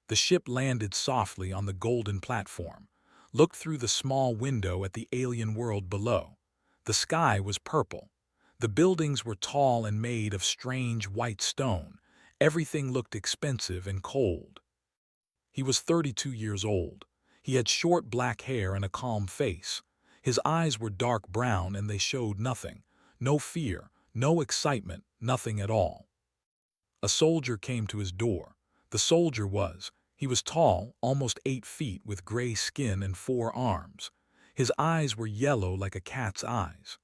The ship landed softly on the golden platform, looked through the small window at the alien world below. The sky was purple. The buildings were tall and made of strange white stone. Everything looked expensive and cold. He was 32 years old. He had short black hair and a calm face. His eyes were dark brown and they showed nothing. No fear, no excitement, nothing at all. A soldier came to his door. He was tall, almost 8 feet, with gray skin and 4 arms. His eyes were yellow like a cat's eyes.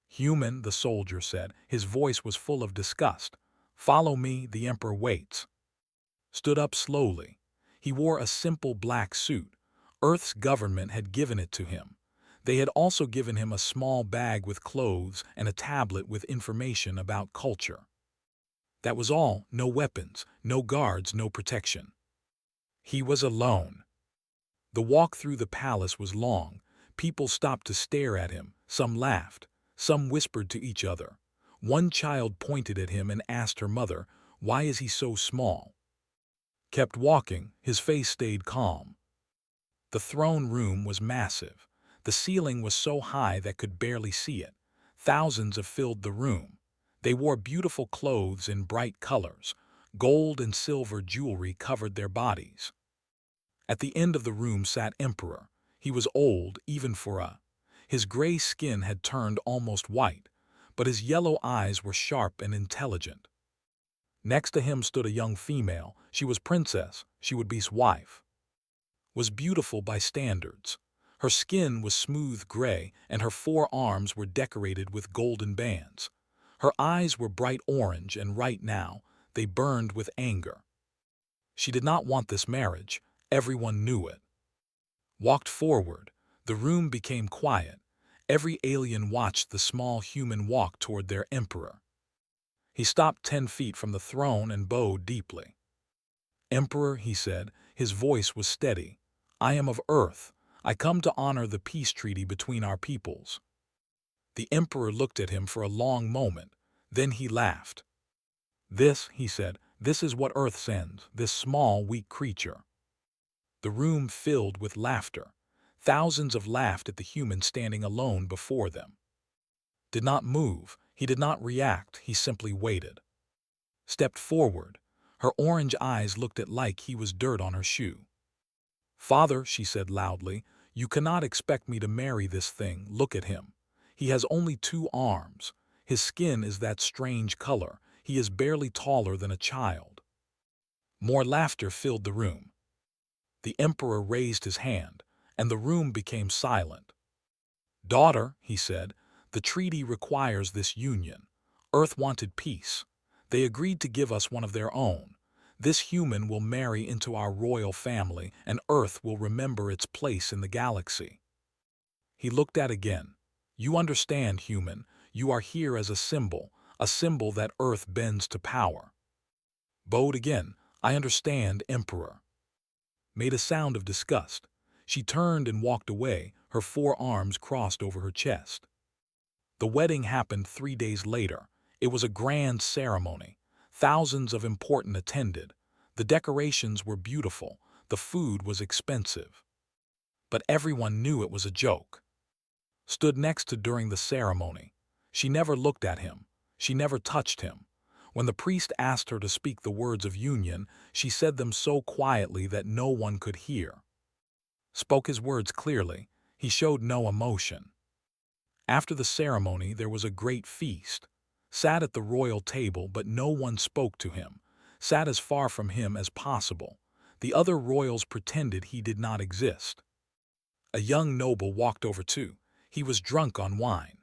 "Human," the soldier said. His voice was full of disgust. "Follow me, the Emperor waits." Stood up slowly. He wore a simple black suit. Earth's government had given it to him. They had also given him a small bag with clothes and a tablet with information about culture. That was all. No weapons, no guards, no protection. He was alone. The walk through the palace was long. People stopped to stare at him. Some laughed. Some whispered to each other. One child pointed at him and asked her mother, "Why is he so small?" Kept walking. His face stayed calm. The throne room was massive. The ceiling was so high that could barely see it. Thousands filled the room. They wore beautiful clothes in bright colors. Gold and silver jewelry covered their bodies. At the end of the room sat Emperor. He was old, even for a. His gray skin had turned almost white, but his yellow eyes were sharp and intelligent. Next to him stood a young female. She was Princess. She would be his wife. Was beautiful by standards. Her skin was smooth gray, and her 4 arms were decorated with golden bands. Her eyes were bright orange, and right now, they burned with anger. She did not want this marriage. Everyone knew it. Walked forward. The room became quiet. Every alien watched the small human walk toward their emperor. He stopped 10 feet from the throne and bowed deeply. "Emperor," he said, his voice was steady, "I am of Earth. I come to honor the peace treaty between our peoples." The emperor looked at him for a long moment. Then he laughed. "This," he said, "this is what Earth sends, this small, weak creature." The room filled with laughter. Thousands laughed at the human standing alone before them. Did not move. He did not react. He simply waited. Stepped forward. Her orange eyes looked at like he was dirt on her shoe. "Father," she said loudly, "you cannot expect me to marry this thing. Look at him. He has only 2 arms. His skin is that strange color. He is barely taller than a child." More laughter filled the room. The emperor raised his hand, and the room became silent. "Daughter," he said, "the treaty requires this union. Earth wanted peace. They agreed to give us one of their own. This human will marry into our royal family, and Earth will remember its place in the galaxy." He looked at again. "You understand, human. You are here as a symbol that Earth bends to power." Bowed again. "I understand, Emperor." Made a sound of disgust. She turned and walked away, her 4 arms crossed over her chest. The wedding happened 3 days later. It was a grand ceremony. Thousands of important attended. The decorations were beautiful. The food was expensive. But everyone knew it was a joke. Stood next to during the ceremony. She never looked at him. She never touched him. When the priest asked her to speak the words of union, she said them so quietly that no one could hear. Spoke his words clearly. He showed no emotion. After the ceremony, there was a great feast. Sat at the royal table, but no one spoke to him. Sat as far from him as possible. The other royals pretended he did not exist. A young noble walked over too. He was drunk on wine.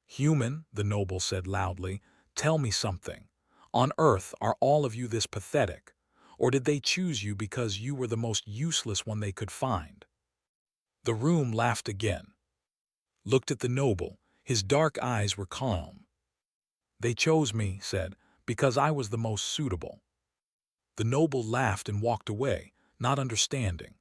"Human," the noble said loudly, "tell me something. On Earth, are all of you this pathetic? Or did they choose you because you were the most useless one they could find?" The room laughed again. Looked at the noble. His dark eyes were calm. "They chose me," said, "because I was the most suitable." The noble laughed and walked away, not understanding.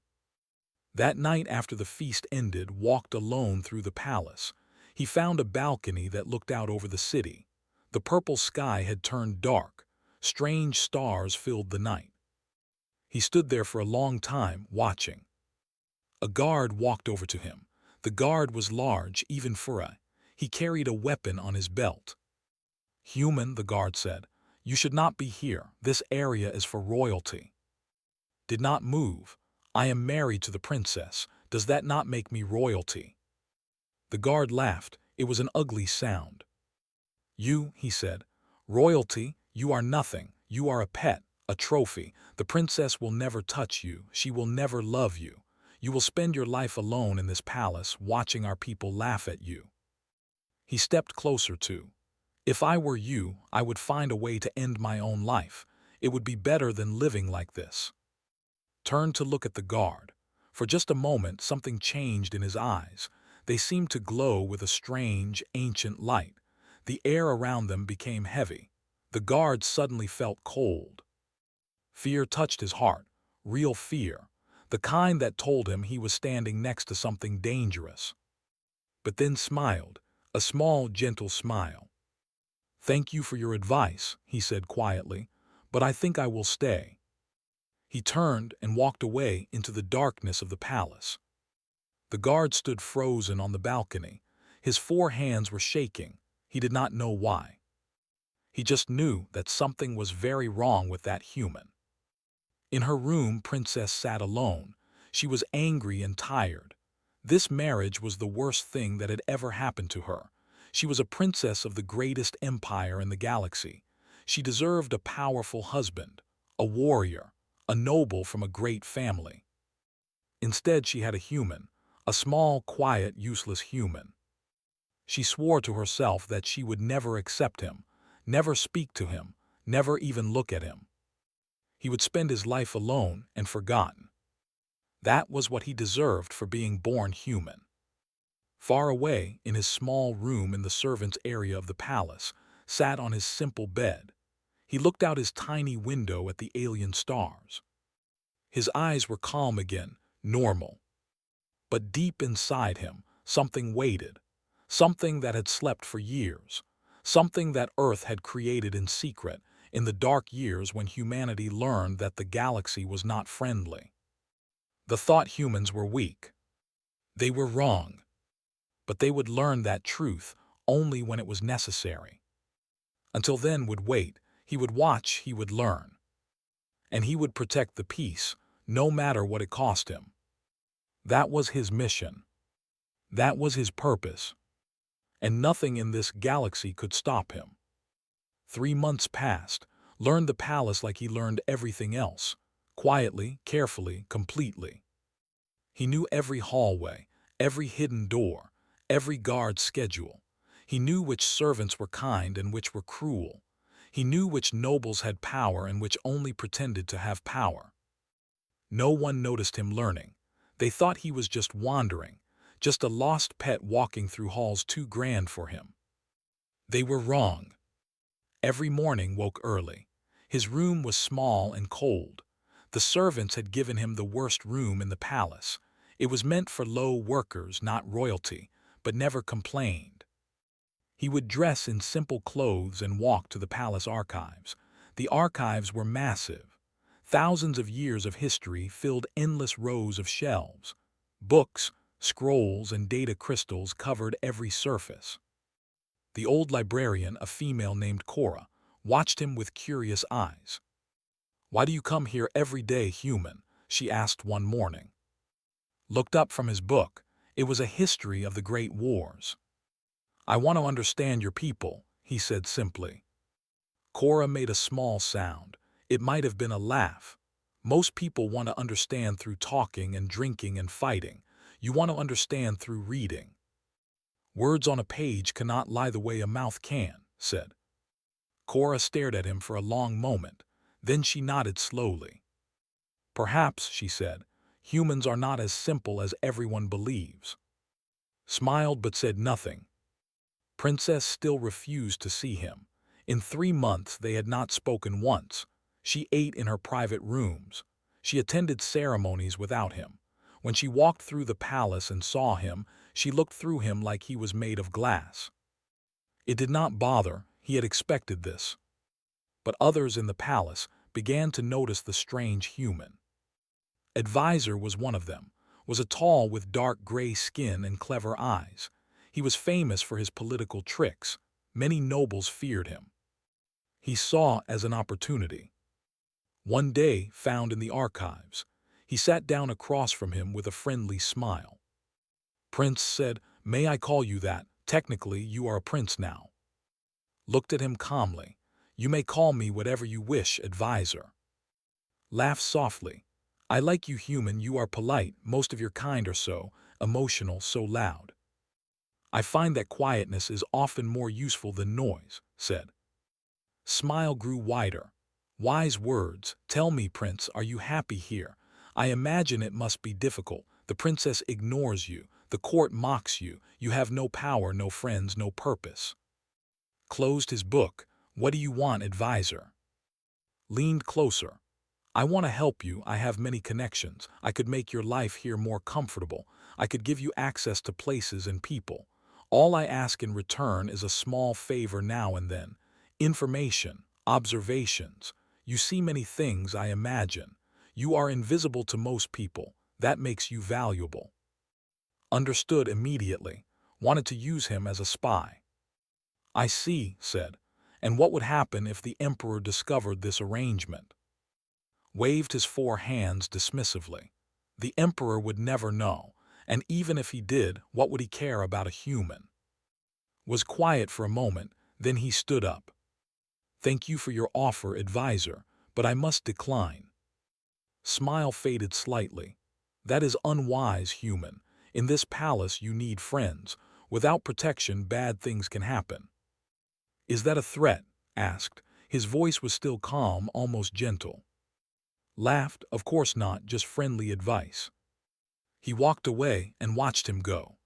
That night after the feast ended, walked alone through the palace. He found a balcony that looked out over the city. The purple sky had turned dark. Strange stars filled the night. He stood there for a long time, watching. A guard walked over to him. The guard was large, even for a. He carried a weapon on his belt. "Human," the guard said, "you should not be here. This area is for royalty." "Did not move. I am married to the princess. Does that not make me royalty?" The guard laughed. It was an ugly sound. "You," he said, "royalty, you are nothing. You are a pet, a trophy. The princess will never touch you. She will never love you. You will spend your life alone in this palace, watching our people laugh at you." He stepped closer to. "If I were you, I would find a way to end my own life. It would be better than living like this." Turned to look at the guard. For just a moment, something changed in his eyes. They seemed to glow with a strange, ancient light. The air around them became heavy. The guard suddenly felt cold. Fear touched his heart, real fear, the kind that told him he was standing next to something dangerous. But then smiled, a small, gentle smile. "Thank you for your advice," he said quietly, "but I think I will stay." He turned and walked away into the darkness of the palace. The guard stood frozen on the balcony. His 4 hands were shaking. He did not know why. He just knew that something was very wrong with that human. In her room, Princess sat alone. She was angry and tired. This marriage was the worst thing that had ever happened to her. She was a princess of the greatest empire in the galaxy. She deserved a powerful husband, a warrior, a noble from a great family. Instead, she had a human, a small, quiet, useless human. She swore to herself that she would never accept him, never speak to him, never even look at him. He would spend his life alone and forgotten. That was what he deserved for being born human. Far away, in his small room in the servants' area of the palace, sat on his simple bed. He looked out his tiny window at the alien stars. His eyes were calm again, normal. But deep inside him, something waited. Something that had slept for years. Something that Earth had created in secret, in the dark years when humanity learned that the galaxy was not friendly. The thought humans were weak. They were wrong. But they would learn that truth only when it was necessary. Until then would wait, he would watch, he would learn. And he would protect the peace, no matter what it cost him. That was his mission. That was his purpose. And nothing in this galaxy could stop him. 3 months passed, learned the palace like he learned everything else, quietly, carefully, completely. He knew every hallway, every hidden door, every guard's schedule. He knew which servants were kind and which were cruel. He knew which nobles had power and which only pretended to have power. No one noticed him learning. They thought he was just wandering, just a lost pet walking through halls too grand for him. They were wrong. Every morning woke early. His room was small and cold. The servants had given him the worst room in the palace. It was meant for low workers, not royalty, but never complained. He would dress in simple clothes and walk to the palace archives. The archives were massive. Thousands of years of history filled endless rows of shelves. Books, scrolls, and data crystals covered every surface. The old librarian, a female named Cora, watched him with curious eyes. "Why do you come here every day, human?" she asked one morning. Looked up from his book. It was a history of the great wars. "I want to understand your people," he said simply. Cora made a small sound. It might have been a laugh. "Most people want to understand through talking and drinking and fighting. You want to understand through reading." "Words on a page cannot lie the way a mouth can," said. Cora stared at him for a long moment. Then she nodded slowly. "Perhaps," she said, "humans are not as simple as everyone believes." Smiled but said nothing. Princess still refused to see him. In 3 months they had not spoken once. She ate in her private rooms. She attended ceremonies without him. When she walked through the palace and saw him, she looked through him like he was made of glass. It did not bother, he had expected this. But others in the palace began to notice the strange human. Advisor was one of them, was a tall with dark gray skin and clever eyes. He was famous for his political tricks. Many nobles feared him. He saw as an opportunity. One day, found in the archives, he sat down across from him with a friendly smile. Prince said, "May I call you that? Technically, you are a prince now." Looked at him calmly. "You may call me whatever you wish, advisor." Laughed softly. "I like you human, you are polite, most of your kind are so emotional, so loud." "I find that quietness is often more useful than noise," said. Smile grew wider. "Wise words. Tell me, Prince, are you happy here? I imagine it must be difficult. The princess ignores you. The court mocks you. You have no power, no friends, no purpose." Closed his book. "What do you want, advisor?" Leaned closer. "I want to help you. I have many connections. I could make your life here more comfortable. I could give you access to places and people. All I ask in return is a small favor now and then. Information, observations. You see many things, I imagine. You are invisible to most people. That makes you valuable." Understood immediately. Wanted to use him as a spy. "I see," said. "And what would happen if the emperor discovered this arrangement?" Waved his four hands dismissively. The emperor would never know, and even if he did, what would he care about a human? Was quiet for a moment, then he stood up. "Thank you for your offer, advisor, but I must decline." Smile faded slightly. "That is unwise, human. In this palace you need friends. Without protection, bad things can happen." "Is that a threat?" asked. His voice was still calm, almost gentle. Laughed. "Of course not, just friendly advice." He walked away and watched him go.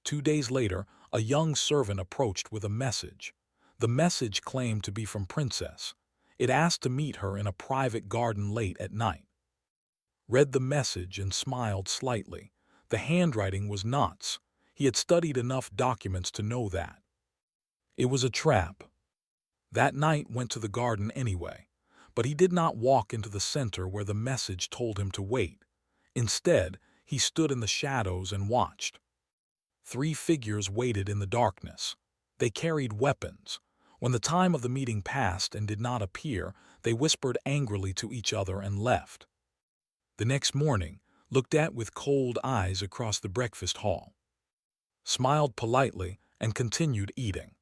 2 days later, a young servant approached with a message. The message claimed to be from Princess. It asked to meet her in a private garden late at night. Read the message and smiled slightly. The handwriting was knots. He had studied enough documents to know that. It was a trap. That night went to the garden anyway, but he did not walk into the center where the message told him to wait. Instead, he stood in the shadows and watched. 3 figures waited in the darkness. They carried weapons. When the time of the meeting passed and did not appear, they whispered angrily to each other and left. The next morning, looked at with cold eyes across the breakfast hall. Smiled politely and continued eating.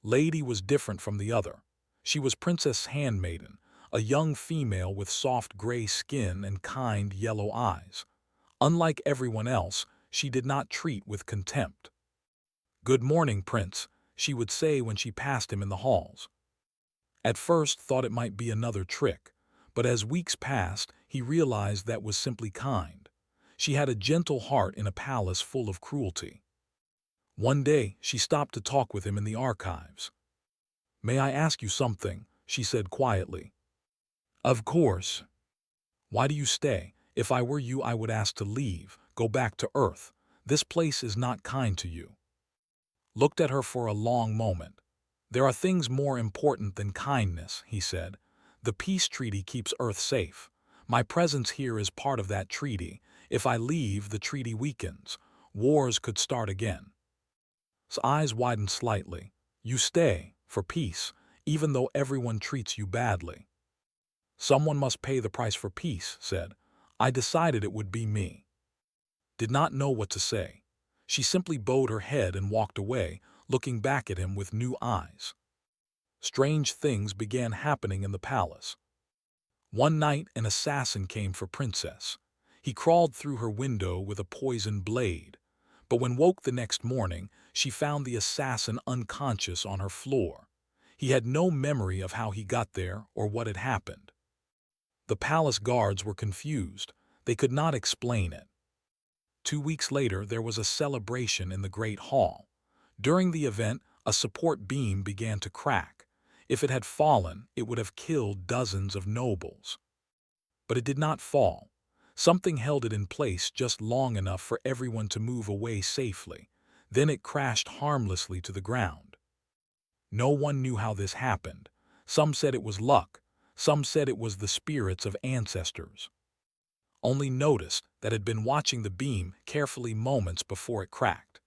Lady was different from the other. She was Princess Handmaiden, a young female with soft gray skin and kind yellow eyes. Unlike everyone else, she did not treat with contempt. "Good morning, Prince," she would say when she passed him in the halls. At first thought it might be another trick, but as weeks passed, he realized that was simply kind. She had a gentle heart in a palace full of cruelty. One day, she stopped to talk with him in the archives. "May I ask you something?" she said quietly. "Of course." "Why do you stay? If I were you, I would ask to leave, go back to Earth. This place is not kind to you." Looked at her for a long moment. "There are things more important than kindness," he said. "The peace treaty keeps Earth safe. My presence here is part of that treaty. If I leave, the treaty weakens. Wars could start again." His eyes widened slightly. "You stay, for peace, even though everyone treats you badly." "Someone must pay the price for peace," said. "I decided it would be me." Did not know what to say. She simply bowed her head and walked away, looking back at him with new eyes. Strange things began happening in the palace. One night, an assassin came for Princess. He crawled through her window with a poisoned blade. But when woke the next morning, she found the assassin unconscious on her floor. He had no memory of how he got there or what had happened. The palace guards were confused. They could not explain it. 2 weeks later, there was a celebration in the Great Hall. During the event, a support beam began to crack. If it had fallen, it would have killed dozens of nobles. But it did not fall. Something held it in place just long enough for everyone to move away safely. Then it crashed harmlessly to the ground. No one knew how this happened. Some said it was luck. Some said it was the spirits of ancestors. Only noticed that had been watching the beam carefully moments before it cracked.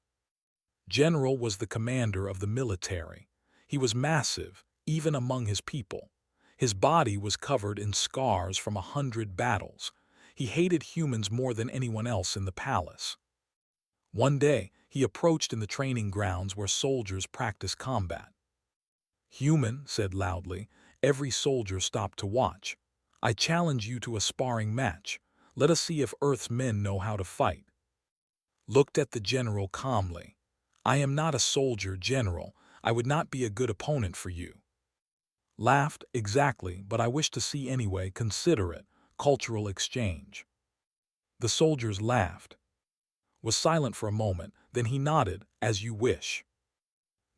General was the commander of the military. He was massive, even among his people. His body was covered in scars from 100 battles. He hated humans more than anyone else in the palace. One day, he approached in the training grounds where soldiers practice combat. "Human," said loudly. Every soldier stopped to watch. "I challenge you to a sparring match. Let us see if Earth's men know how to fight." Looked at the general calmly. "I am not a soldier, General. I would not be a good opponent for you." Laughed, "Exactly, but I wish to see anyway. Consider it. Cultural exchange." The soldiers laughed. Was silent for a moment, then he nodded, "As you wish."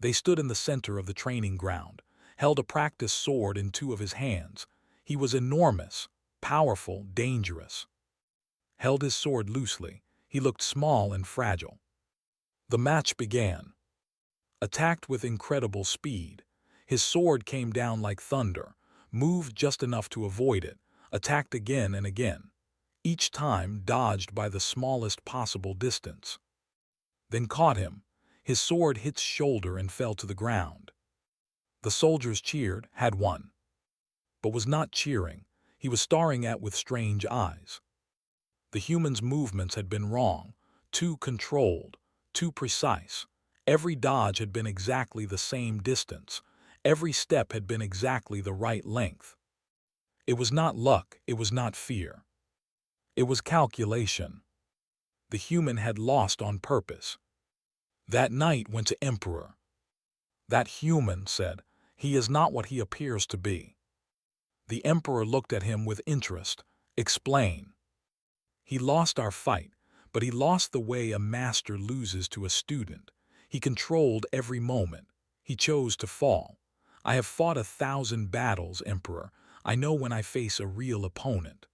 They stood in the center of the training ground, held a practice sword in two of his hands. He was enormous, powerful, dangerous. Held his sword loosely. He looked small and fragile. The match began. Attacked with incredible speed. His sword came down like thunder, moved just enough to avoid it, attacked again and again. Each time dodged by the smallest possible distance. Then caught him. His sword hit his shoulder and fell to the ground. The soldiers cheered, had won. But was not cheering. He was staring at with strange eyes. The human's movements had been wrong, too controlled, too precise. Every dodge had been exactly the same distance. Every step had been exactly the right length. It was not luck, it was not fear. It was calculation. The human had lost on purpose. That night went to Emperor. That human said, "He is not what he appears to be." The Emperor looked at him with interest. "Explain." "He lost our fight, but he lost the way a master loses to a student. He controlled every moment. He chose to fall. I have fought 1,000 battles, Emperor. I know when I face a real opponent."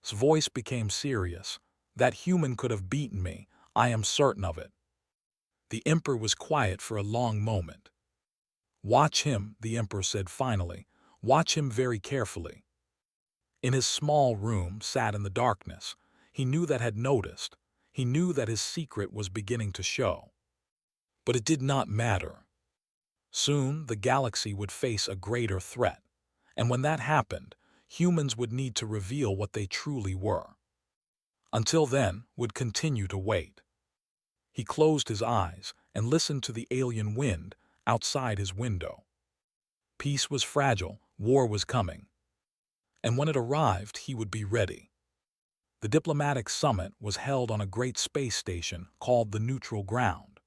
His voice became serious. "That human could have beaten me. I am certain of it." The Emperor was quiet for a long moment. "Watch him," the Emperor said finally. "Watch him very carefully." In his small room, sat in the darkness. He knew that had noticed. He knew that his secret was beginning to show. But it did not matter. Soon the galaxy would face a greater threat. And when that happened, humans would need to reveal what they truly were. Until then, would continue to wait. He closed his eyes and listened to the alien wind outside his window. Peace was fragile, war was coming. And when it arrived, he would be ready. The diplomatic summit was held on a great space station called the Neutral Ground.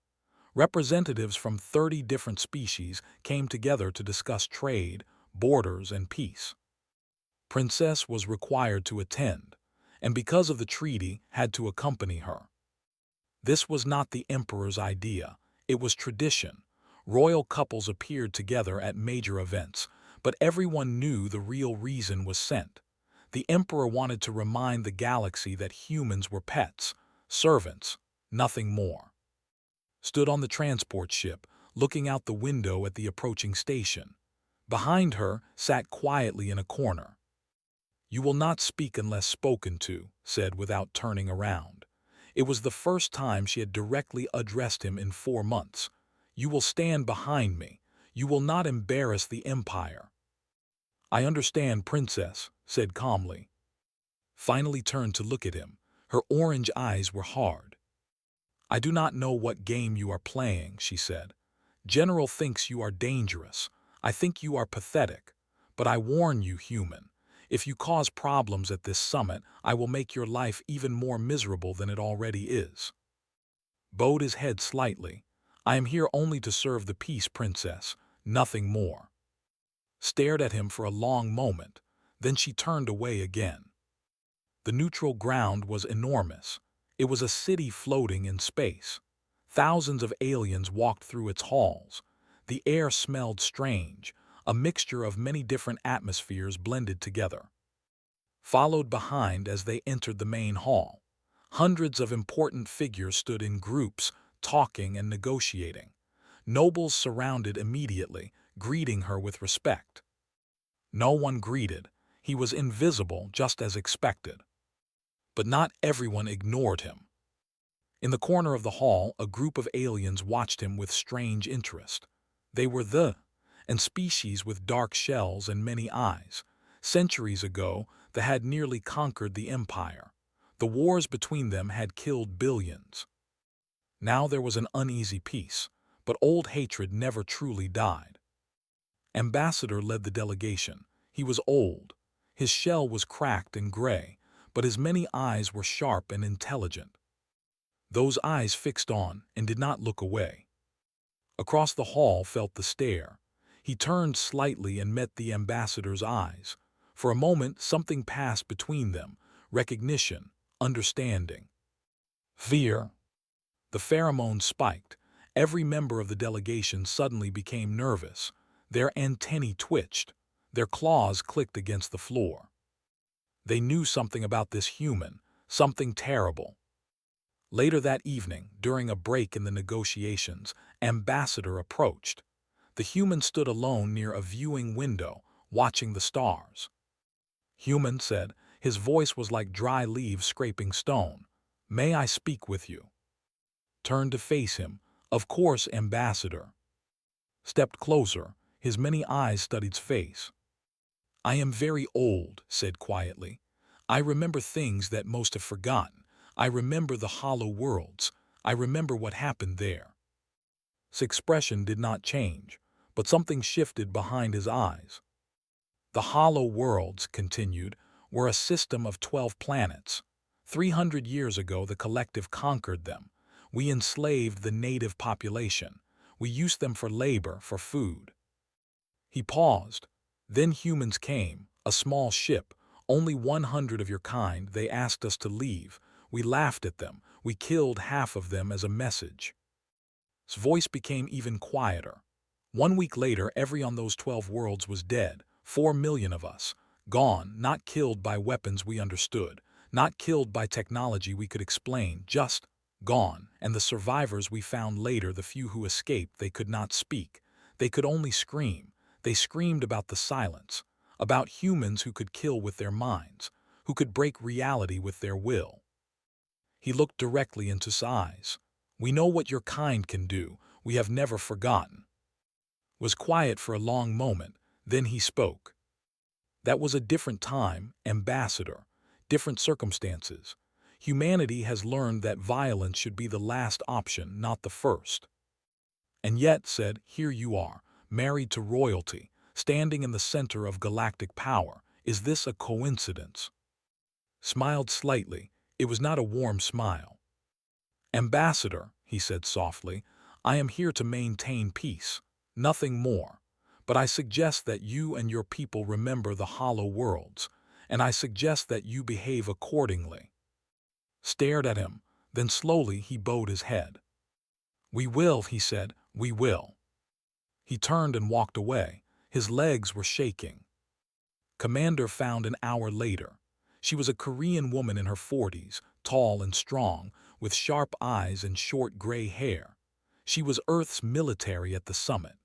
Representatives from 30 different species came together to discuss trade, borders, and peace. Princess was required to attend, and because of the treaty, had to accompany her. This was not the emperor's idea. It was tradition. Royal couples appeared together at major events, but everyone knew the real reason was sent. The emperor wanted to remind the galaxy that humans were pets, servants, nothing more. Stood on the transport ship, looking out the window at the approaching station. Behind her, sat quietly in a corner. "You will not speak unless spoken to," said without turning around. It was the first time she had directly addressed him in 4 months. "You will stand behind me. You will not embarrass the Empire." "I understand, Princess," said calmly. Finally turned to look at him. Her orange eyes were hard. "I do not know what game you are playing," she said. "General thinks you are dangerous. I think you are pathetic. But I warn you, human. If you cause problems at this summit, I will make your life even more miserable than it already is." Bowed his head slightly. "I am here only to serve the peace, Princess, nothing more." Stared at him for a long moment, then she turned away again. The neutral ground was enormous. It was a city floating in space. Thousands of aliens walked through its halls. The air smelled strange, a mixture of many different atmospheres blended together. Followed behind as they entered the main hall. Hundreds of important figures stood in groups, talking and negotiating. Nobles surrounded immediately, greeting her with respect. No one greeted. He was invisible just as expected. But not everyone ignored him. In the corner of the hall, a group of aliens watched him with strange interest. They were and species with dark shells and many eyes. Centuries ago, they had nearly conquered the Empire. The wars between them had killed billions. Now there was an uneasy peace, but old hatred never truly died. Ambassador led the delegation. He was old. His shell was cracked and gray, but his many eyes were sharp and intelligent. Those eyes fixed on and did not look away. Across the hall felt the stare. He turned slightly and met the ambassador's eyes. For a moment, something passed between them: recognition, understanding. Fear. The pheromones spiked. Every member of the delegation suddenly became nervous. Their antennae twitched. Their claws clicked against the floor. They knew something about this human, something terrible. Later that evening, during a break in the negotiations, Ambassador approached. The human stood alone near a viewing window, watching the stars. Human said, his voice was like dry leaves scraping stone. "May I speak with you?" Turned to face him. "Of course, Ambassador." Stepped closer. His many eyes studied his face. "I am very old," said quietly. "I remember things that most have forgotten. I remember the hollow worlds. I remember what happened there." His expression did not change, but something shifted behind his eyes. "The hollow worlds," continued, "were a system of 12 planets. 300 years ago the collective conquered them. We enslaved the native population. We used them for labor, for food." He paused. "Then humans came, a small ship, only 100 of your kind. They asked us to leave. We laughed at them. We killed half of them as a message." His voice became even quieter. "1 week later, every on those 12 worlds was dead. 4 million of us. Gone, not killed by weapons we understood, not killed by technology we could explain, just gone. And the survivors we found later, the few who escaped, they could not speak. They could only scream. They screamed about the silence, about humans who could kill with their minds, who could break reality with their will." He looked directly into his eyes. "We know what your kind can do. We have never forgotten." Was quiet for a long moment, then he spoke. "That was a different time, Ambassador, different circumstances. Humanity has learned that violence should be the last option, not the first. And yet," said, "here you are, married to royalty, standing in the center of galactic power. Is this a coincidence?" Smiled slightly. It was not a warm smile. "Ambassador," he said softly, "I am here to maintain peace, nothing more. But I suggest that you and your people remember the hollow worlds, and I suggest that you behave accordingly." Stared at him, then slowly he bowed his head. "We will," he said, "we will." He turned and walked away. His legs were shaking. Commander found an hour later. She was a Korean woman in her 40s, tall and strong, with sharp eyes and short gray hair. She was Earth's military at the summit.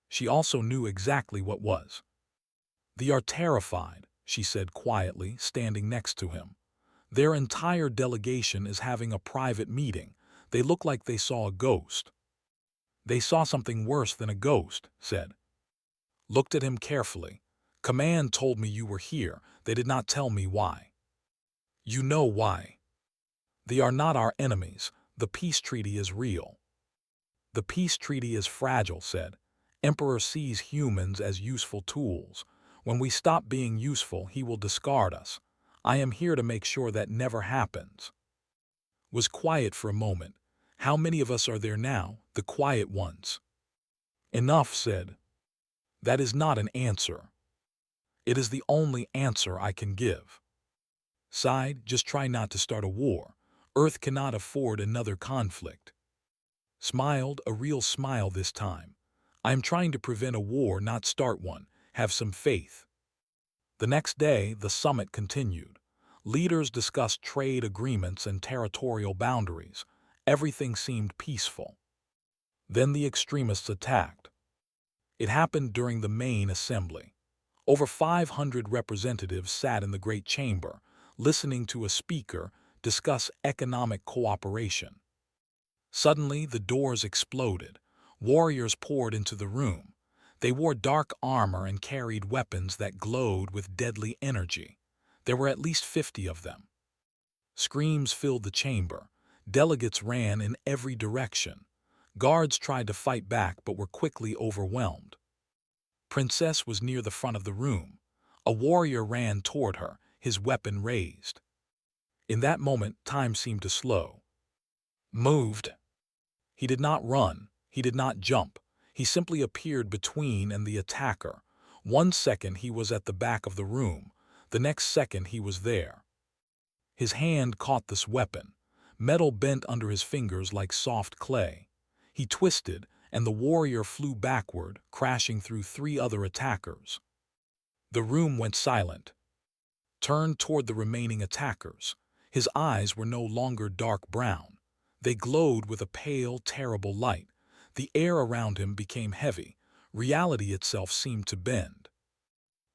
She also knew exactly what was. "They are terrified," she said quietly, standing next to him. "Their entire delegation is having a private meeting. They look like they saw a ghost." "They saw something worse than a ghost," said. Looked at him carefully. "Command told me you were here. They did not tell me why." "You know why. They are not our enemies. The peace treaty is real." "The peace treaty is fragile," said. "Emperor sees humans as useful tools. When we stop being useful, he will discard us. I am here to make sure that never happens." Was quiet for a moment. "How many of us are there now, the quiet ones?" "Enough," said. "That is not an answer. It is the only answer I can give." Sighed, "Just try not to start a war. Earth cannot afford another conflict." Smiled, a real smile this time. "I am trying to prevent a war, not start one. Have some faith." The next day, the summit continued. Leaders discussed trade agreements and territorial boundaries. Everything seemed peaceful. Then the extremists attacked. It happened during the main assembly. Over 500 representatives sat in the great chamber, listening to a speaker discuss economic cooperation. Suddenly, the doors exploded. Warriors poured into the room. They wore dark armor and carried weapons that glowed with deadly energy. There were at least 50 of them. Screams filled the chamber. Delegates ran in every direction. Guards tried to fight back but were quickly overwhelmed. Princess was near the front of the room. A warrior ran toward her, his weapon raised. In that moment, time seemed to slow. Moved. He did not run. He did not jump. He simply appeared between and the attacker. 1 second he was at the back of the room. The next second he was there. His hand caught this weapon. Metal bent under his fingers like soft clay. He twisted, and the warrior flew backward, crashing through 3 other attackers. The room went silent. Turned toward the remaining attackers. His eyes were no longer dark brown. They glowed with a pale, terrible light. The air around him became heavy. Reality itself seemed to bend.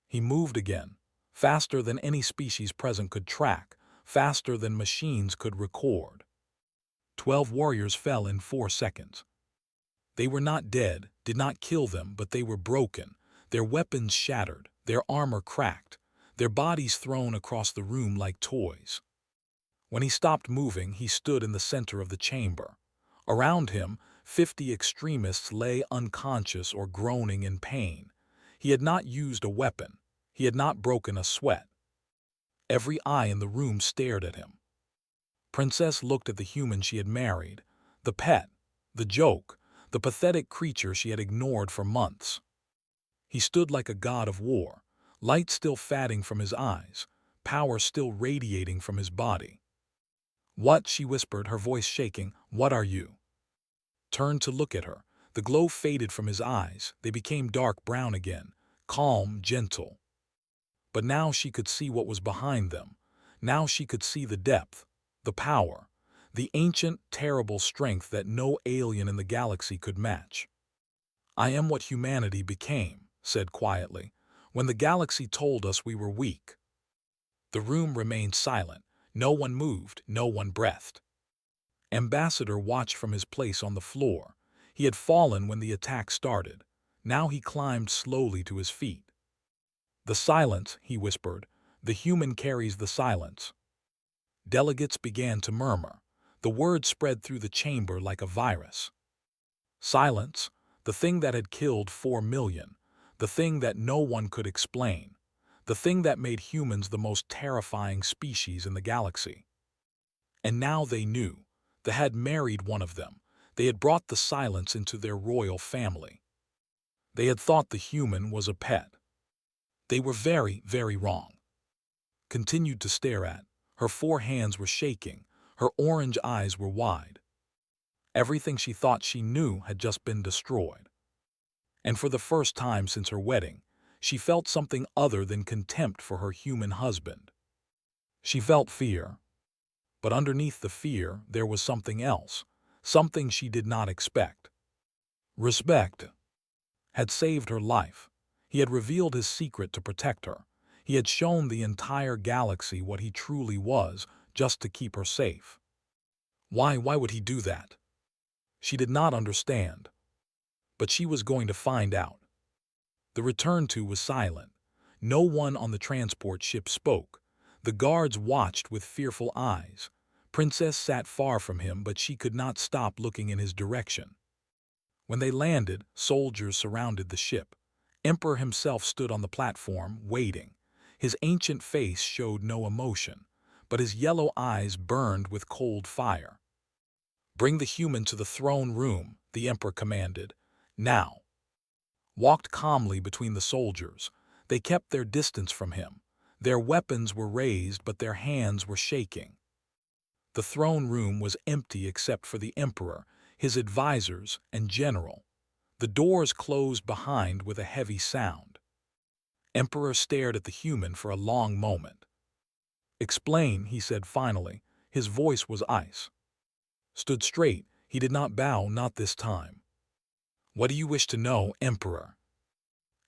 He moved again, faster than any species present could track, faster than machines could record. 12 warriors fell in 4 seconds. They were not dead, did not kill them, but they were broken, their weapons shattered, their armor cracked, their bodies thrown across the room like toys. When he stopped moving, he stood in the center of the chamber. Around him, 50 extremists lay unconscious or groaning in pain. He had not used a weapon. He had not broken a sweat. Every eye in the room stared at him. Princess looked at the human she had married, the pet, the joke, the pathetic creature she had ignored for months. He stood like a god of war, light still fatting from his eyes, power still radiating from his body. "What?" she whispered, her voice shaking. "What are you?" Turned to look at her. The glow faded from his eyes. They became dark brown again, calm, gentle. But now she could see what was behind them. Now she could see the depth, the power, the ancient, terrible strength that no alien in the galaxy could match. "I am what humanity became," said quietly, "when the galaxy told us we were weak." The room remained silent. No one moved, no one breathed. Ambassador watched from his place on the floor. He had fallen when the attack started. Now he climbed slowly to his feet. "The silence," he whispered. "The human carries the silence." Delegates began to murmur. The word spread through the chamber like a virus. Silence, the thing that had killed 4 million, the thing that no one could explain, the thing that made humans the most terrifying species in the galaxy. And now they knew. They had married one of them. They had brought the silence into their royal family. They had thought the human was a pet. They were very, very wrong. Continued to stare at. Her 4 hands were shaking. Her orange eyes were wide. Everything she thought she knew had just been destroyed. And for the first time since her wedding, she felt something other than contempt for her human husband. She felt fear. But underneath the fear, there was something else, something she did not expect. Respect. Had saved her life. He had revealed his secret to protect her. He had shown the entire galaxy what he truly was, just to keep her safe. Why would he do that? She did not understand. But she was going to find out. The return to was silent. No one on the transport ship spoke. The guards watched with fearful eyes. Princess sat far from him, but she could not stop looking in his direction. When they landed, soldiers surrounded the ship. Emperor himself stood on the platform, waiting. His ancient face showed no emotion, but his yellow eyes burned with cold fire. "Bring the human to the throne room," the Emperor commanded. "Now." Walked calmly between the soldiers. They kept their distance from him. Their weapons were raised, but their hands were shaking. The throne room was empty except for the Emperor, his advisors, and general. The doors closed behind with a heavy sound. Emperor stared at the human for a long moment. "Explain," he said finally. His voice was ice. Stood straight. He did not bow, not this time. "What do you wish to know, Emperor?"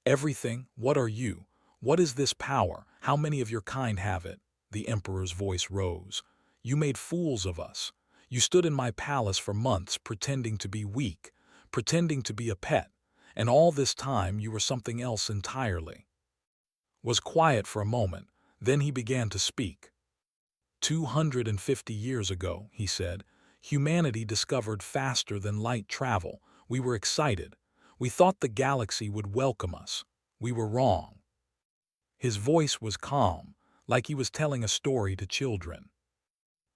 "Everything. What are you? What is this power? How many of your kind have it? The emperor's voice rose. You made fools of us. You stood in my palace for months pretending to be weak, pretending to be a pet, and all this time you were something else entirely. Was quiet for a moment, then he began to speak. 250 years ago, he said, humanity discovered faster than light travel. We were excited. We thought the galaxy would welcome us. We were wrong. His voice was calm, like he was telling a story to children.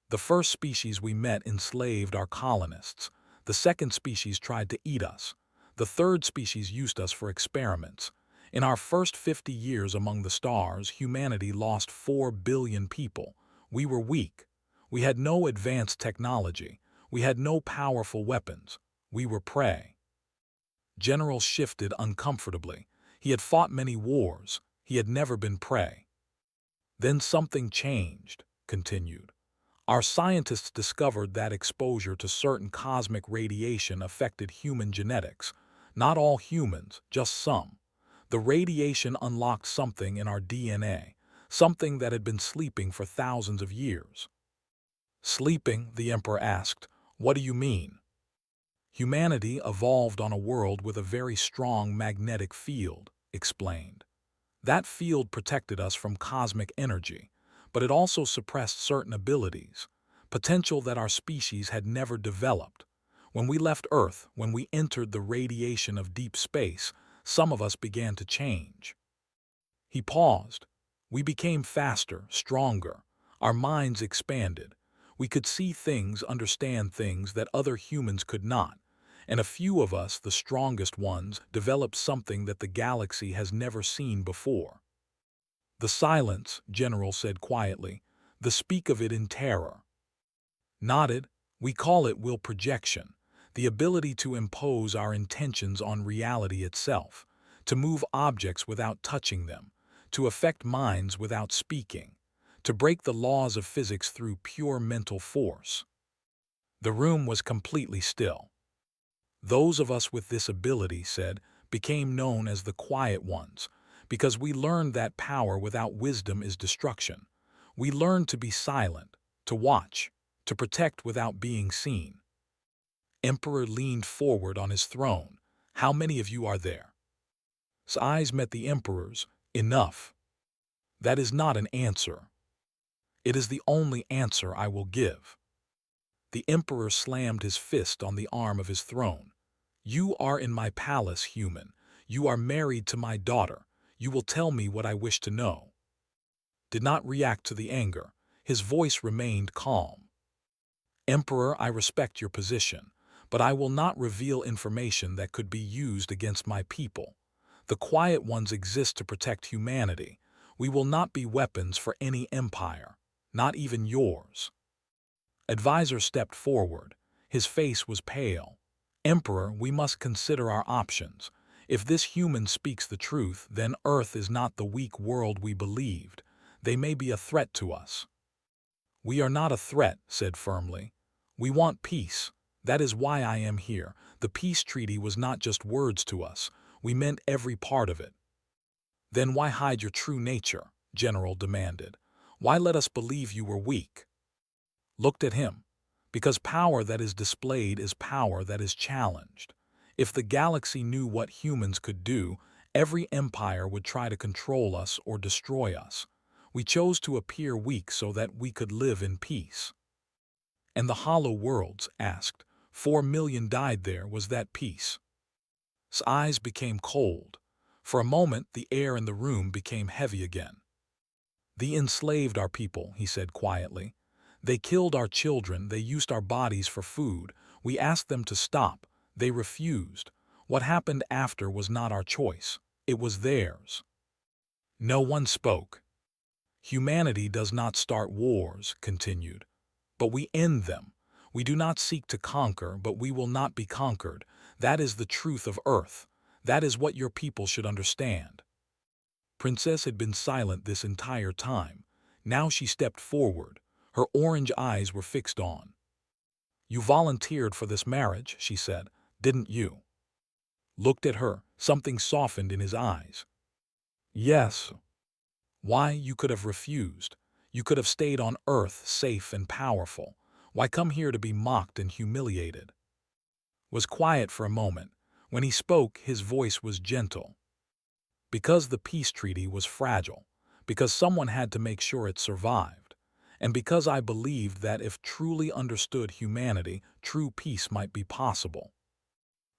The first species we met enslaved our colonists. The second species tried to eat us. The third species used us for experiments. In our first 50 years among the stars, humanity lost 4 billion people. We were weak. We had no advanced technology. We had no powerful weapons. We were prey. General shifted uncomfortably. He had fought many wars. He had never been prey. Then something changed, continued. Our scientists discovered that exposure to certain cosmic radiation affected human genetics. Not all humans, just some. The radiation unlocked something in our DNA, something that had been sleeping for thousands of years. Sleeping, the emperor asked. What do you mean? Humanity evolved on a world with a very strong magnetic field, explained. That field protected us from cosmic energy, but it also suppressed certain abilities, potential that our species had never developed. When we left Earth, when we entered the radiation of deep space, some of us began to change. He paused. We became faster, stronger. Our minds expanded. We could see things, understand things that other humans could not. And a few of us, the strongest ones, developed something that the galaxy has never seen before. The silence, General said quietly, the speak of it in terror. Nodded. We call it will projection, the ability to impose our intentions on reality itself, to move objects without touching them, to affect minds without speaking, to break the laws of physics through pure mental force. The room was completely still. Those of us with this ability, said, became known as the quiet ones, because we learned that power without wisdom is destruction. We learned to be silent, to watch, to protect without being seen. Emperor leaned forward on his throne. How many of you are there? His eyes met the emperor's. Enough. That is not an answer. It is the only answer I will give. The emperor slammed his fist on the arm of his throne. You are in my palace, human. You are married to my daughter. You will tell me what I wish to know. Did not react to the anger. His voice remained calm. Emperor, I respect your position, but I will not reveal information that could be used against my people. The quiet ones exist to protect humanity. We will not be weapons for any empire, not even yours. Advisor stepped forward. His face was pale. Emperor, we must consider our options. If this human speaks the truth, then Earth is not the weak world we believed. They may be a threat to us. We are not a threat, said firmly. We want peace. That is why I am here. The peace treaty was not just words to us. We meant every part of it. Then why hide your true nature? General demanded. Why let us believe you were weak? Looked at him. Because power that is displayed is power that is challenged. If the galaxy knew what humans could do, every empire would try to control us or destroy us. We chose to appear weak so that we could live in peace. And the hollow worlds asked, 4 million died there, was that peace? His eyes became cold. For a moment, the air in the room became heavy again. They enslaved our people, he said quietly. They killed our children, they used our bodies for food. We asked them to stop. They refused. What happened after was not our choice. It was theirs. No one spoke. Humanity does not start wars, continued, but we end them. We do not seek to conquer, but we will not be conquered. That is the truth of Earth. That is what your people should understand. Princess had been silent this entire time. Now she stepped forward. Her orange eyes were fixed on. You volunteered for this marriage, she said, didn't you? Looked at her, something softened in his eyes. Yes. Why, you could have refused. You could have stayed on Earth safe and powerful. Why come here to be mocked and humiliated? Was quiet for a moment. When he spoke, his voice was gentle. Because the peace treaty was fragile, because someone had to make sure it survived, and because I believed that if truly understood humanity, true peace might be possible.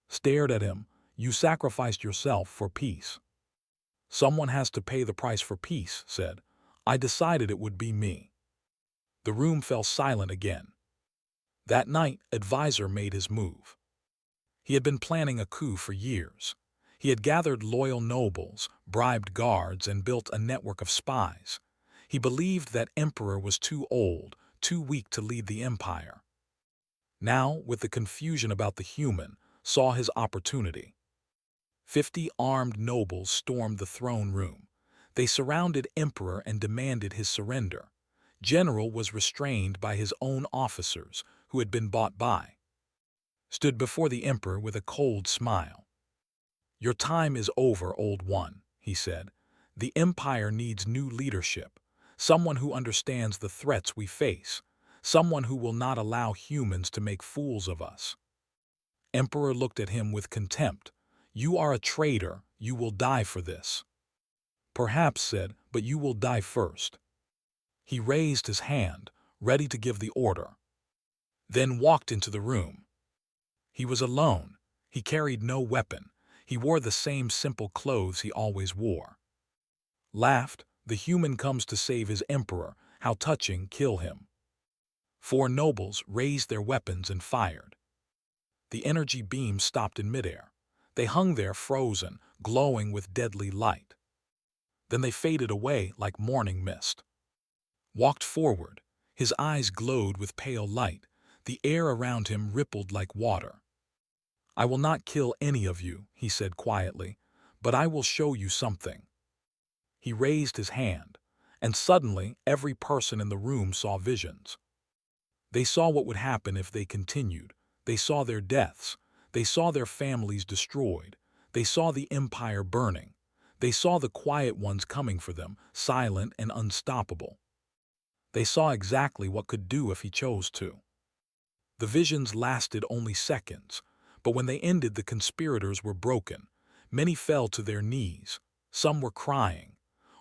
Stared at him. You sacrificed yourself for peace. Someone has to pay the price for peace, said. I decided it would be me. The room fell silent again. That night, Advisor made his move. He had been planning a coup for years. He had gathered loyal nobles, bribed guards, and built a network of spies. He believed that Emperor was too old, too weak to lead the empire. Now, with the confusion about the human, saw his opportunity. 50 armed nobles stormed the throne room. They surrounded Emperor and demanded his surrender. General was restrained by his own officers, who had been bought by. Stood before the Emperor with a cold smile. Your time is over, old one, he said. The Empire needs new leadership, someone who understands the threats we face, someone who will not allow humans to make fools of us. Emperor looked at him with contempt. You are a traitor, you will die for this. Perhaps, said, but you will die first. He raised his hand, ready to give the order. Then walked into the room. He was alone. He carried no weapon. He wore the same simple clothes he always wore. Laughed, the human comes to save his emperor, how touching, kill him. 4 nobles raised their weapons and fired. The energy beams stopped in midair. They hung there frozen, glowing with deadly light. Then they faded away like morning mist. Walked forward. His eyes glowed with pale light. The air around him rippled like water. I will not kill any of you, he said quietly, but I will show you something. He raised his hand, and suddenly every person in the room saw visions. They saw what would happen if they continued. They saw their deaths. They saw their families destroyed. They saw the empire burning. They saw the quiet ones coming for them, silent and unstoppable. They saw exactly what could do if he chose to. The visions lasted only seconds, but when they ended, the conspirators were broken. Many fell to their knees. Some were crying.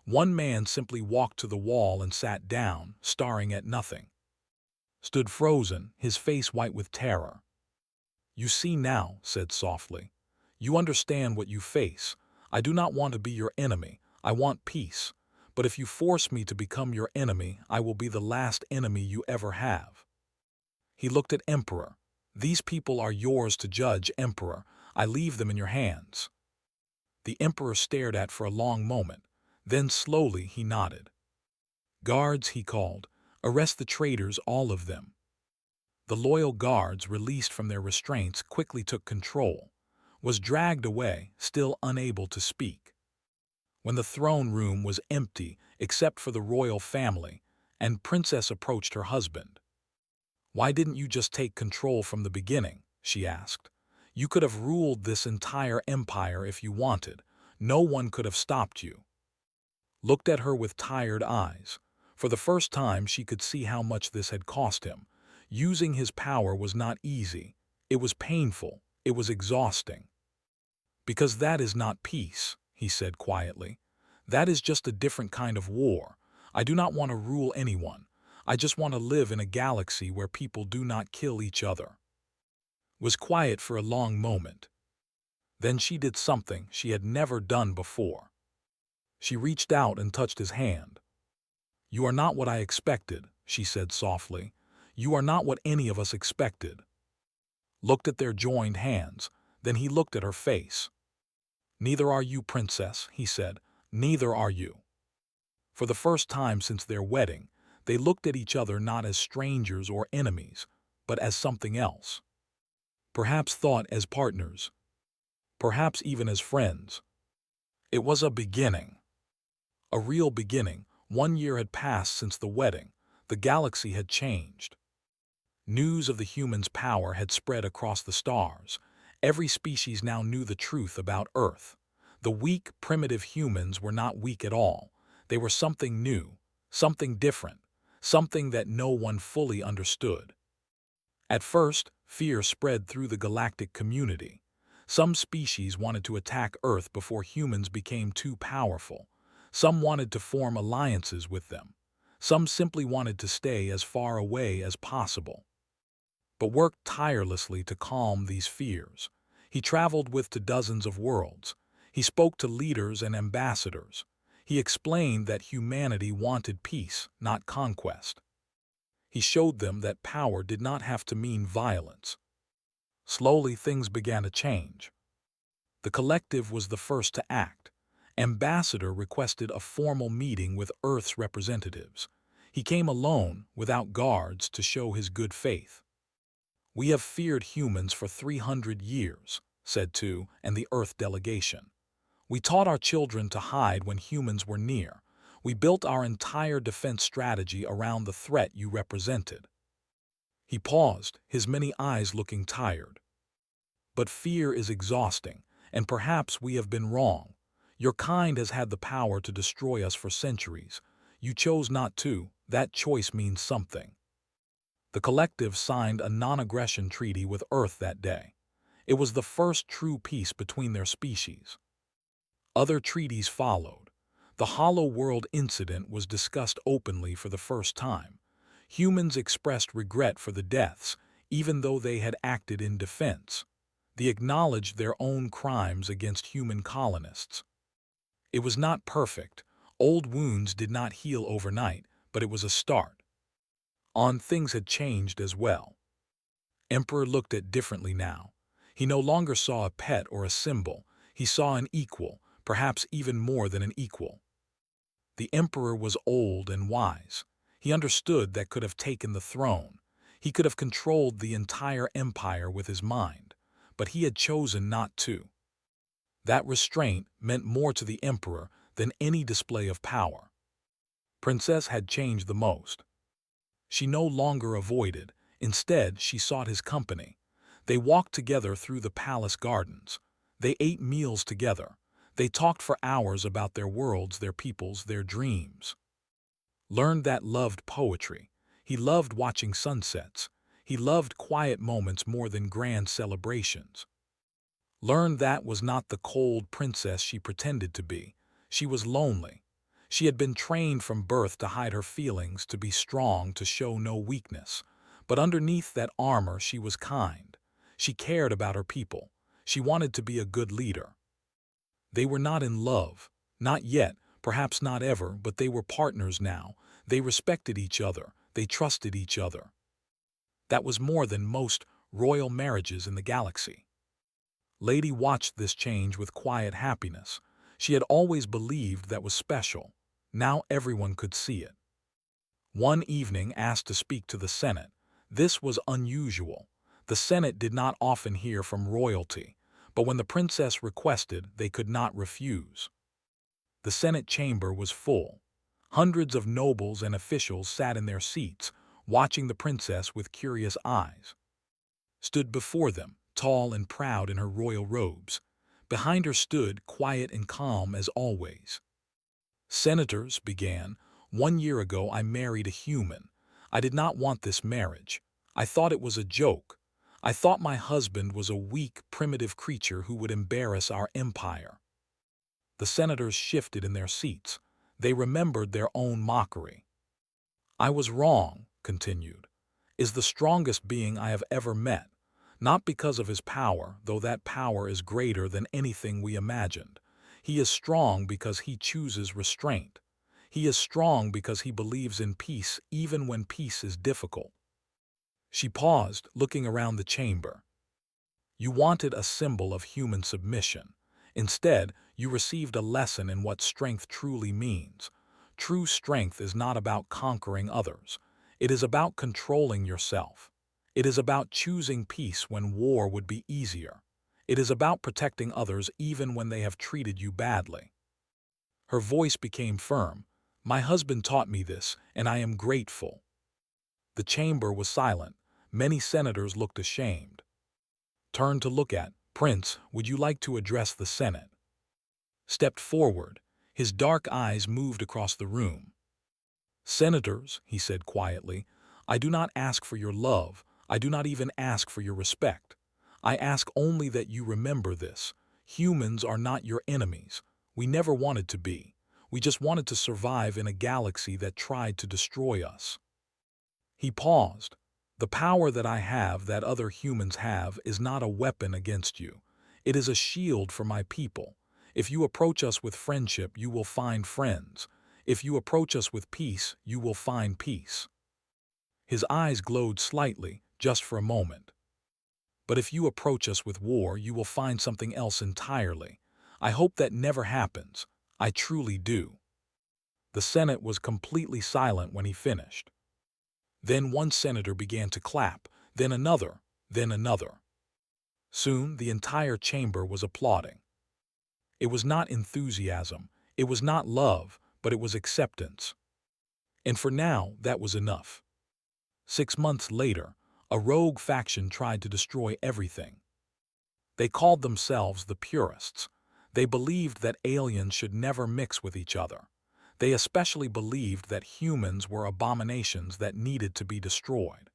One man simply walked to the wall and sat down, staring at nothing. Stood frozen, his face white with terror. You see now, said softly. You understand what you face. I do not want to be your enemy. I want peace. But if you force me to become your enemy, I will be the last enemy you ever have. He looked at Emperor. These people are yours to judge, Emperor. I leave them in your hands. The Emperor stared at for a long moment. Then slowly he nodded. Guards, he called. Arrest the traitors, all of them. The loyal guards, released from their restraints, quickly took control. Was dragged away, still unable to speak. When the throne room was empty, except for the royal family, and Princess approached her husband. Why didn't you just take control from the beginning? She asked. You could have ruled this entire empire if you wanted. No one could have stopped you. Looked at her with tired eyes. For the first time, she could see how much this had cost him. Using his power was not easy. It was painful. It was exhausting. Because that is not peace, he said quietly. That is just a different kind of war. I do not want to rule anyone. I just want to live in a galaxy where people do not kill each other. Was quiet for a long moment. Then she did something she had never done before. She reached out and touched his hand. You are not what I expected, she said softly. You are not what any of us expected. Looked at their joined hands, then he looked at her face. Neither are you, Princess, he said. Neither are you. For the first time since their wedding, they looked at each other not as strangers or enemies, but as something else. Perhaps thought as partners. Perhaps even as friends. It was a beginning. A real beginning. 1 year had passed since the wedding. The galaxy had changed. News of the humans' power had spread across the stars. Every species now knew the truth about Earth. The weak, primitive humans were not weak at all. They were something new, something different, something that no one fully understood. At first, fear spread through the galactic community. Some species wanted to attack Earth before humans became too powerful. Some wanted to form alliances with them. Some simply wanted to stay as far away as possible. But worked tirelessly to calm these fears. He traveled with to dozens of worlds. He spoke to leaders and ambassadors. He explained that humanity wanted peace, not conquest. He showed them that power did not have to mean violence. Slowly, things began to change. The collective was the first to act. Ambassador requested a formal meeting with Earth's representatives. He came alone, without guards, to show his good faith. "We have feared humans for 300 years, said Tu and the Earth delegation. "We taught our children to hide when humans were near. We built our entire defense strategy around the threat you represented." He paused, his many eyes looking tired. "But fear is exhausting, and perhaps we have been wrong. Your kind has had the power to destroy us for centuries. You chose not to. That choice means something." The collective signed a non-aggression treaty with Earth that day. It was the first true peace between their species. Other treaties followed. The Hollow World incident was discussed openly for the first time. Humans expressed regret for the deaths, even though they had acted in defense. They acknowledged their own crimes against human colonists. It was not perfect. Old wounds did not heal overnight, but it was a start. Things had changed as well. Emperor looked at differently now. He no longer saw a pet or a symbol. He saw an equal, perhaps even more than an equal. The Emperor was old and wise. He understood that could have taken the throne. He could have controlled the entire empire with his mind, but he had chosen not to. That restraint meant more to the Emperor than any display of power. Princess had changed the most. She no longer avoided. Instead, she sought his company. They walked together through the palace gardens. They ate meals together. They talked for hours about their worlds, their peoples, their dreams. Learned that loved poetry. He loved watching sunsets. He loved quiet moments more than grand celebrations. Learned that was not the cold princess she pretended to be. She was lonely. She had been trained from birth to hide her feelings, to be strong, to show no weakness. But underneath that armor, she was kind. She cared about her people. She wanted to be a good leader. They were not in love. Not yet, perhaps not ever, but they were partners now. They respected each other. They trusted each other. That was more than most royal marriages in the galaxy. Lady watched this change with quiet happiness. She had always believed that was special. Now everyone could see it. One evening, asked to speak to the Senate. This was unusual. The Senate did not often hear from royalty, but when the princess requested, they could not refuse. The Senate chamber was full. Hundreds of nobles and officials sat in their seats, watching the princess with curious eyes. Stood before them, tall and proud in her royal robes. Behind her stood, quiet and calm as always. "Senators," began, "1 year ago I married a human. I did not want this marriage. I thought it was a joke. I thought my husband was a weak, primitive creature who would embarrass our empire." The senators shifted in their seats. They remembered their own mockery. "I was wrong," continued. "Is the strongest being I have ever met. Not because of his power, though that power is greater than anything we imagined. He is strong because he chooses restraint. He is strong because he believes in peace even when peace is difficult." She paused, looking around the chamber. "You wanted a symbol of human submission. Instead, you received a lesson in what strength truly means. True strength is not about conquering others. It is about controlling yourself. It is about choosing peace when war would be easier. It is about protecting others even when they have treated you badly." Her voice became firm. "My husband taught me this, and I am grateful." The chamber was silent. Many senators looked ashamed. Turned to look at Prince. "Would you like to address the Senate?" Stepped forward. His dark eyes moved across the room. "Senators," he said quietly, "I do not ask for your love. I do not even ask for your respect. I ask only that you remember this. Humans are not your enemies. We never wanted to be. We just wanted to survive in a galaxy that tried to destroy us." He paused. "The power that I have that other humans have is not a weapon against you. It is a shield for my people. If you approach us with friendship, you will find friends. If you approach us with peace, you will find peace." His eyes glowed slightly, just for a moment. "But if you approach us with war, you will find something else entirely. I hope that never happens. I truly do." The Senate was completely silent when he finished. Then one senator began to clap, then another, then another. Soon the entire chamber was applauding. It was not enthusiasm, it was not love, but it was acceptance. And for now, that was enough. 6 months later, a rogue faction tried to destroy everything. They called themselves the Purists. They believed that aliens should never mix with each other. They especially believed that humans were abominations that needed to be destroyed.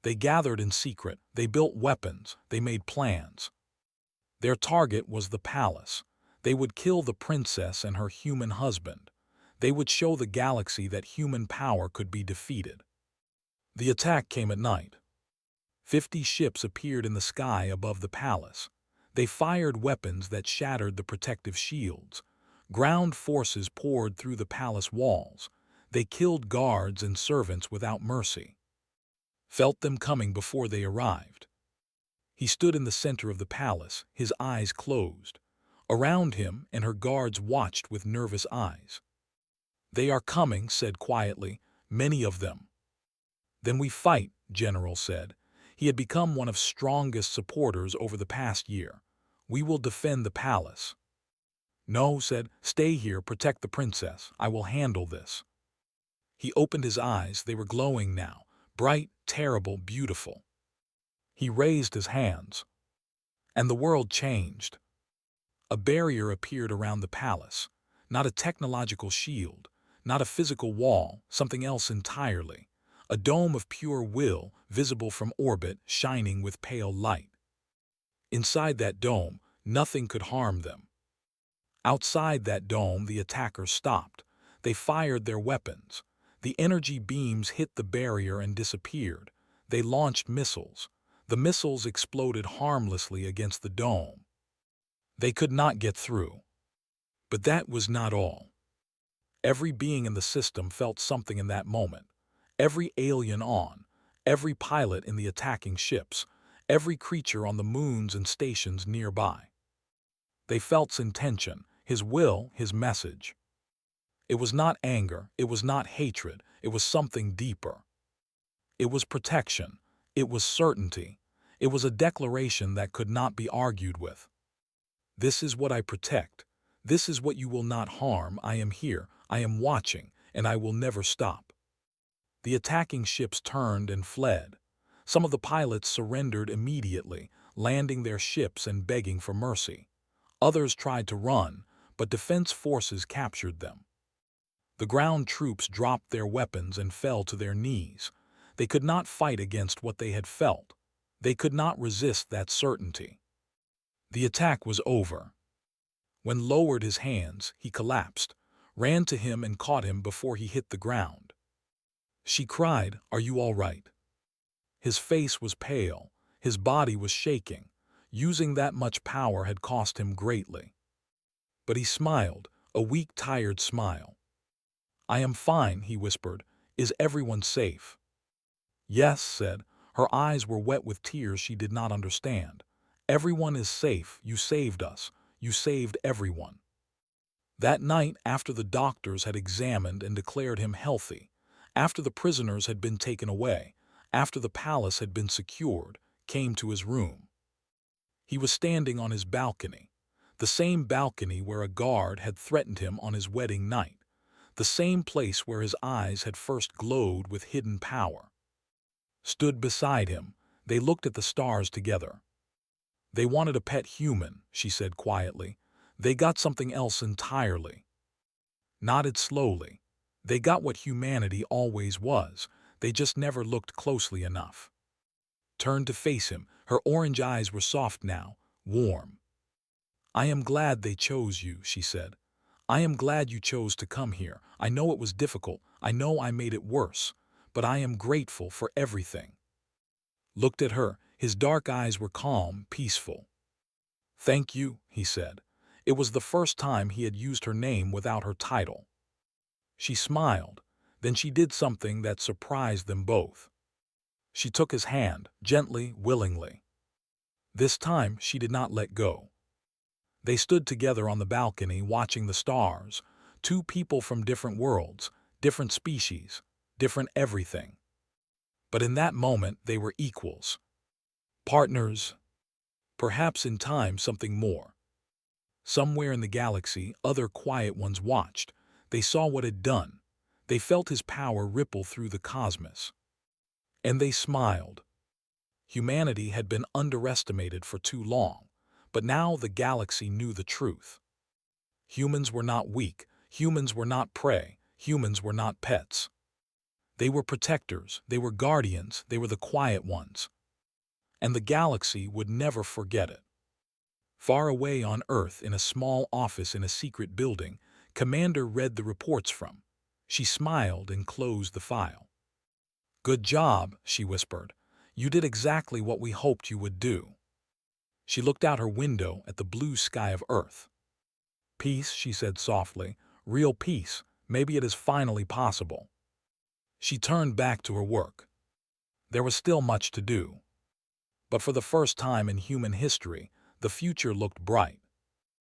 They gathered in secret, they built weapons, they made plans. Their target was the palace. They would kill the princess and her human husband. They would show the galaxy that human power could be defeated. The attack came at night. 50 ships appeared in the sky above the palace. They fired weapons that shattered the protective shields. Ground forces poured through the palace walls. They killed guards and servants without mercy. Felt them coming before they arrived. He stood in the center of the palace, his eyes closed. Around him and her guards watched with nervous eyes. "They are coming," said quietly, "many of them." "Then we fight," General said. He had become one of strongest supporters over the past year. "We will defend the palace." "No," said, "stay here, protect the princess. I will handle this." He opened his eyes, they were glowing now, bright, terrible, beautiful. He raised his hands. And the world changed. A barrier appeared around the palace. Not a technological shield, not a physical wall, something else entirely. A dome of pure will, visible from orbit, shining with pale light. Inside that dome, nothing could harm them. Outside that dome, the attackers stopped. They fired their weapons. The energy beams hit the barrier and disappeared. They launched missiles. The missiles exploded harmlessly against the dome. They could not get through. But that was not all. Every being in the system felt something in that moment. Every alien every pilot in the attacking ships, every creature on the moons and stations nearby. They felt his intention, his will, his message. It was not anger, it was not hatred, it was something deeper. It was protection, it was certainty, it was a declaration that could not be argued with. "This is what I protect. This is what you will not harm. I am here, I am watching, and I will never stop." The attacking ships turned and fled. Some of the pilots surrendered immediately, landing their ships and begging for mercy. Others tried to run, but defense forces captured them. The ground troops dropped their weapons and fell to their knees. They could not fight against what they had felt. They could not resist that certainty. The attack was over. When lowered his hands, he collapsed, ran to him and caught him before he hit the ground. She cried, "Are you all right?" His face was pale, his body was shaking. Using that much power had cost him greatly. But he smiled, a weak, tired smile. "I am fine," he whispered. "Is everyone safe?" "Yes," said. Her eyes were wet with tears she did not understand. "Everyone is safe. You saved us. You saved everyone." That night, after the doctors had examined and declared him healthy, after the prisoners had been taken away, after the palace had been secured, came to his room. He was standing on his balcony, the same balcony where a guard had threatened him on his wedding night, the same place where his eyes had first glowed with hidden power. Stood beside him, they looked at the stars together. "They wanted a pet human," she said quietly. "They got something else entirely. nodded slowly. They got what humanity always was. They just never looked closely enough. Turned to face him. Her orange eyes were soft now, warm. "I am glad they chose you," she said. "I am glad you chose to come here. I know it was difficult. I know I made it worse. But I am grateful for everything." Looked at her. His dark eyes were calm, peaceful. "Thank you," he said. It was the first time he had used her name without her title. She smiled. Then she did something that surprised them both. She took his hand, gently, willingly. This time she did not let go. They stood together on the balcony watching the stars, two people from different worlds, different species, different everything. But in that moment they were equals. Partners. Perhaps in time something more. Somewhere in the galaxy, other quiet ones watched. They saw what had done. They felt his power ripple through the cosmos. And they smiled. Humanity had been underestimated for too long, but now the galaxy knew the truth. Humans were not weak, humans were not prey, humans were not pets. They were protectors, they were guardians, they were the quiet ones. And the galaxy would never forget it. Far away on Earth, in a small office in a secret building, Commander read the reports from. She smiled and closed the file. "Good job," she whispered. "You did exactly what we hoped you would do." She looked out her window at the blue sky of Earth. "Peace," she said softly. "Real peace. Maybe it is finally possible." She turned back to her work. There was still much to do. But for the first time in human history, the future looked bright.